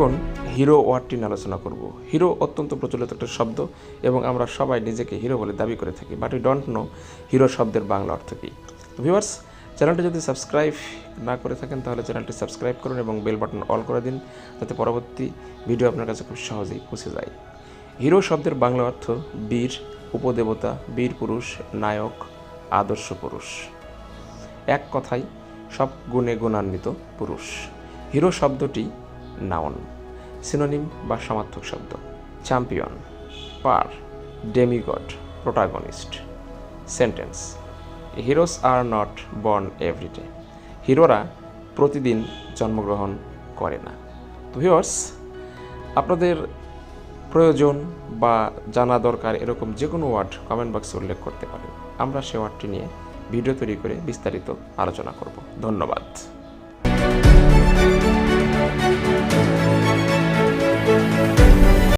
এখন হিরো ওয়ার্ডটি নিয়ে আলোচনা করব। হিরো অত্যন্ত প্রচলিত একটা শব্দ এবং আমরা সবাই নিজেকে হিরো বলে দাবি করে থাকি, but we don't know hero শব্দের বাংলা অর্থ কী। ভিউয়ার্স, চ্যানেলটি যদি সাবস্ক্রাইব না করে থাকেন তাহলে চ্যানেলটি সাবস্ক্রাইব করুন এবং বেল বাটন অল করে দিন, যাতে পরবর্তী ভিডিও আপনার কাছে খুব সহজেই পৌঁছে যায়। হিরো শব্দের বাংলা অর্থ বীর, উপদেবতা, বীর পুরুষ, নায়ক, আদর্শ পুরুষ। এক কথায় সব গুণে গুণান্বিত পুরুষ। হিরো শব্দটি নাউন, সিনোনিম বা সমার্থক শব্দ। Champion, par, demigod, protagonist. Sentence: heroes are not born everyday. হিরোরা প্রতিদিন জন্মগ্রহণ করে না। তো ভিউয়ার্স, আপনাদের প্রয়োজন বা জানা দরকার এরকম যে কোনো ওয়ার্ড কমেন্ট বক্সে উল্লেখ করতে পারেন। আমরা সে ওয়ার্ডটি নিয়ে ভিডিও তৈরি করে বিস্তারিত আলোচনা করব। ধন্যবাদ।